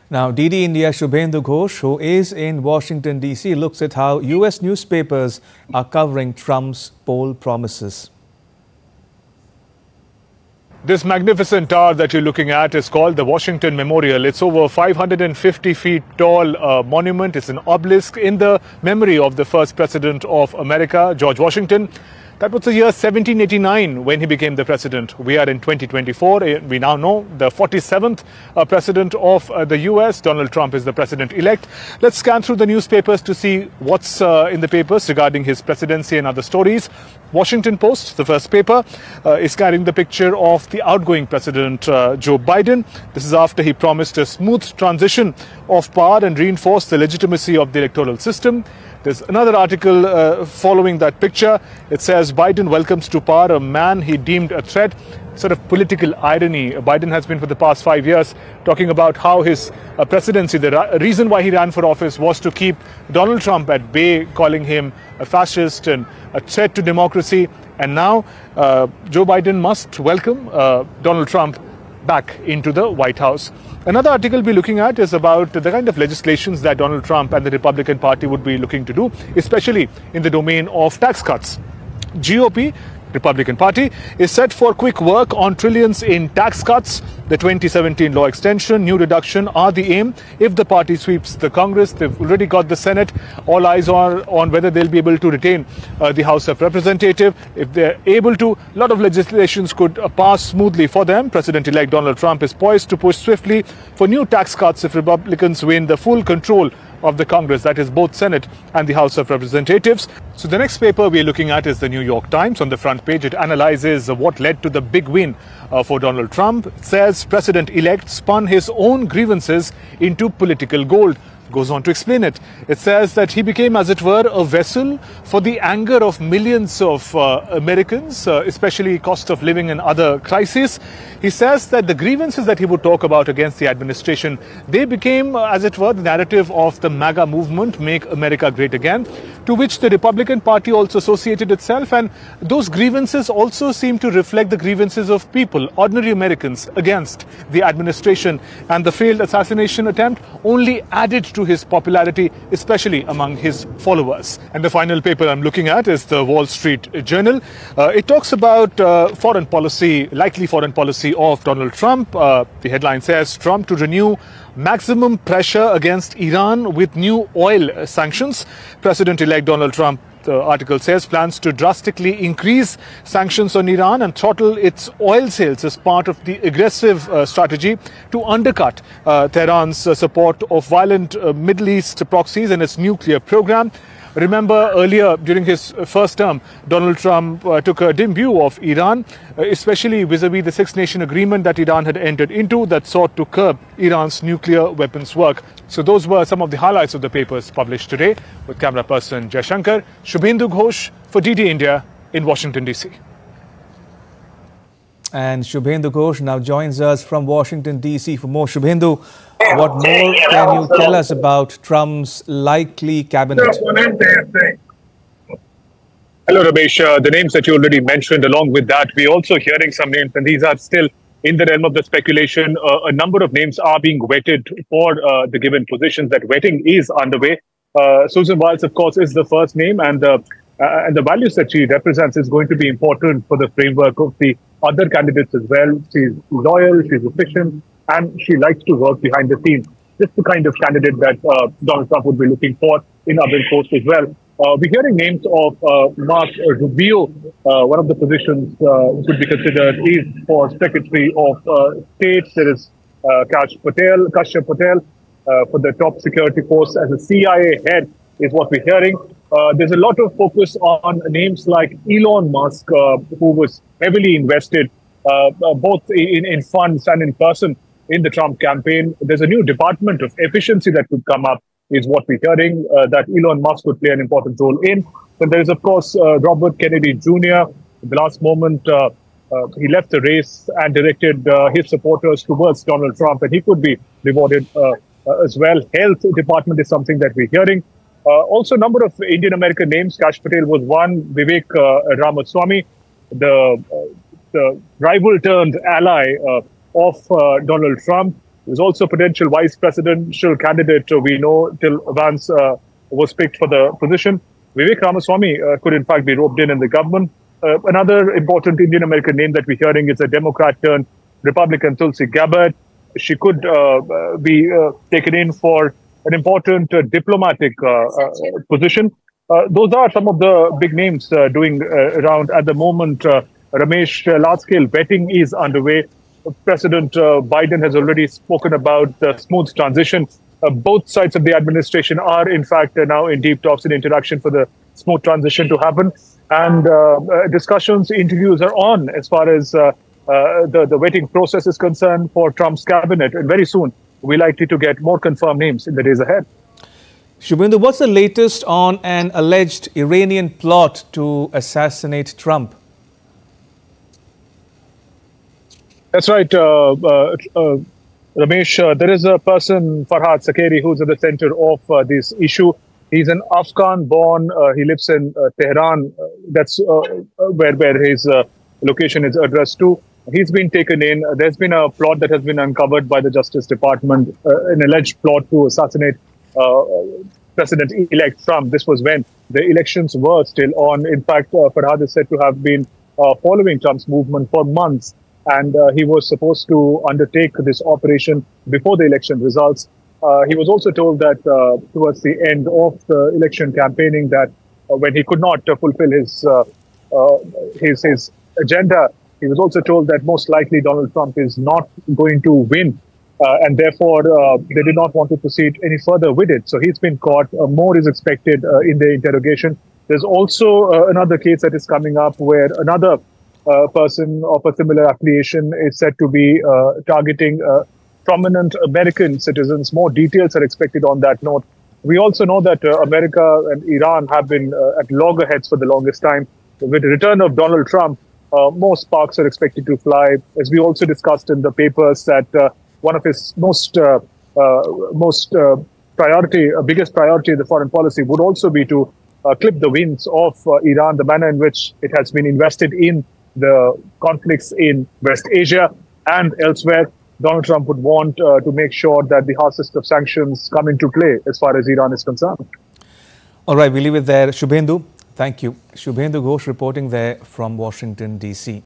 Now, DD India Shubhendu Ghosh, who is in Washington, D.C., looks at how U.S. newspapers are covering Trump's poll promises. This magnificent tower that you're looking at is called the Washington Memorial. It's over 550 feet tall monument. It's an obelisk in the memory of the first president of America, George Washington. That was the year 1789 when he became the president. We are in 2024. We now know the 47th president of the US. Donald Trump is the president-elect. Let's scan through the newspapers to see what's in the papers regarding his presidency and other stories. Washington Post, the first paper, is carrying the picture of the outgoing president, Joe Biden. This is after he promised a smooth transition of power and reinforced the legitimacy of the electoral system. There's another article following that picture. It says Biden welcomes to power a man he deemed a threat. Sort of political irony. Biden has been for the past 5 years talking about how his presidency, the reason why he ran for office was to keep Donald Trump at bay, calling him a fascist and a threat to democracy. And now Joe Biden must welcome Donald Trump back into the White House. Another article we're looking at is about the kind of legislations that Donald Trump and the Republican Party would be looking to do, especially in the domain of tax cuts. GOP, Republican Party, is set for quick work on trillions in tax cuts. The 2017 law extension, new reduction are the aim. If the party sweeps the Congress, they've already got the Senate. All eyes are on whether they'll be able to retain the House of Representatives. If they're able to, a lot of legislations could pass smoothly for them. President-elect Donald Trump is poised to push swiftly for new tax cuts if Republicans win the full control of the Congress, that is both Senate and the House of Representatives. So the next paper we're looking at is the New York Times. On the front page, it analyzes what led to the big win for Donald Trump. It says President-elect spun his own grievances into political gold. Goes on to explain it. It says that he became, as it were, a vessel for the anger of millions of Americans, especially cost of living and other crises. He says that the grievances that he would talk about against the administration, they became, as it were, the narrative of the MAGA movement, Make America Great Again, to which the Republican Party also associated itself. And those grievances also seem to reflect the grievances of people, ordinary Americans, against the administration. And the failed assassination attempt only added to his popularity, especially among his followers. And the final paper I'm looking at is the Wall Street Journal. It talks about foreign policy, likely foreign policy of Donald Trump. The headline says Trump to renew maximum pressure against Iran with new oil sanctions. President-elect Donald Trump, the article says, plans to drastically increase sanctions on Iran and throttle its oil sales as part of the aggressive strategy to undercut Tehran's support of violent Middle East proxies and its nuclear program. Remember earlier during his first term, Donald Trump took a dim view of Iran, especially vis-a-vis the Six-Nation Agreement that Iran had entered into that sought to curb Iran's nuclear weapons work. So those were some of the highlights of the papers published today. With camera person Jai Shankar, Shubhendu Ghosh for DD India in Washington, D.C. And Shubhendu Ghosh now joins us from Washington, D.C. for more. Shubhendu, what more can you tell us about Trump's likely cabinet? Hello, Ramesh. The names that you already mentioned, along with that, we're also hearing some names, and these are still in the realm of the speculation. A number of names are being vetted for the given positions. That vetting is underway. Susan Wiles, of course, is the first name, and the values that she represents is going to be important for the framework of the other candidates as well. She's loyal, she's efficient, and she likes to work behind the scenes. Just the kind of candidate that Donald Trump would be looking for in other posts as well. We're hearing names of Mark Rubio. One of the positions could be considered is for Secretary of State. There is Kashyap Patel for the top security post as a CIA head is what we're hearing. There's a lot of focus on names like Elon Musk, who was heavily invested both in funds and in person in the Trump campaign. There's a new department of efficiency that could come up, is what we're hearing, that Elon Musk would play an important role in. Then there is, of course, Robert Kennedy Jr. At the last moment, he left the race and directed his supporters towards Donald Trump, and he could be rewarded as well. Health department is something that we're hearing. Also, a number of Indian American names. Kash Patel was one. Vivek Ramaswamy, the rival turned ally of Donald Trump. He was also potential vice presidential candidate. We know till Vance was picked for the position. Vivek Ramaswamy could in fact be roped in the government. Another important Indian-American name that we're hearing is a Democrat turned Republican, Tulsi Gabbard. She could be taken in for an important diplomatic position. Those are some of the big names doing around at the moment. Ramesh, large-scale vetting is underway. President Biden has already spoken about the smooth transition. Both sides of the administration are, in fact, now in deep talks and interaction for the smooth transition to happen. And discussions, interviews are on as far as the vetting process is concerned for Trump's cabinet. And very soon, we're likely to get more confirmed names in the days ahead. Shubhendu, what's the latest on an alleged Iranian plot to assassinate Trump? That's right, Ramesh. There is a person, Farhad Sakeri, who's at the center of this issue. He's an Afghan-born. He lives in Tehran. That's where his location is addressed to. He's been taken in. There's been a plot that has been uncovered by the Justice Department, an alleged plot to assassinate President-elect Trump. This was when the elections were still on. In fact, Farhad is said to have been following Trump's movement for months. And he was supposed to undertake this operation before the election results. He was also told that towards the end of the election campaigning that when he could not fulfill his agenda, he was also told that most likely Donald Trump is not going to win. And therefore, they did not want to proceed any further with it. So he's been caught. More is expected in the interrogation. There's also another case that is coming up where another person of a similar affiliation is said to be targeting prominent American citizens. More details are expected on that note. We also know that America and Iran have been at loggerheads for the longest time. With the return of Donald Trump, more sparks are expected to fly. As we also discussed in the papers, that one of his biggest priority in the foreign policy would also be to clip the wings of Iran, the manner in which it has been invested in the conflicts in West Asia and elsewhere. Donald Trump would want to make sure that the harshest of sanctions come into play as far as Iran is concerned. All right, we'll leave it there. Shubhendu, thank you. Shubhendu Ghosh reporting there from Washington, D.C.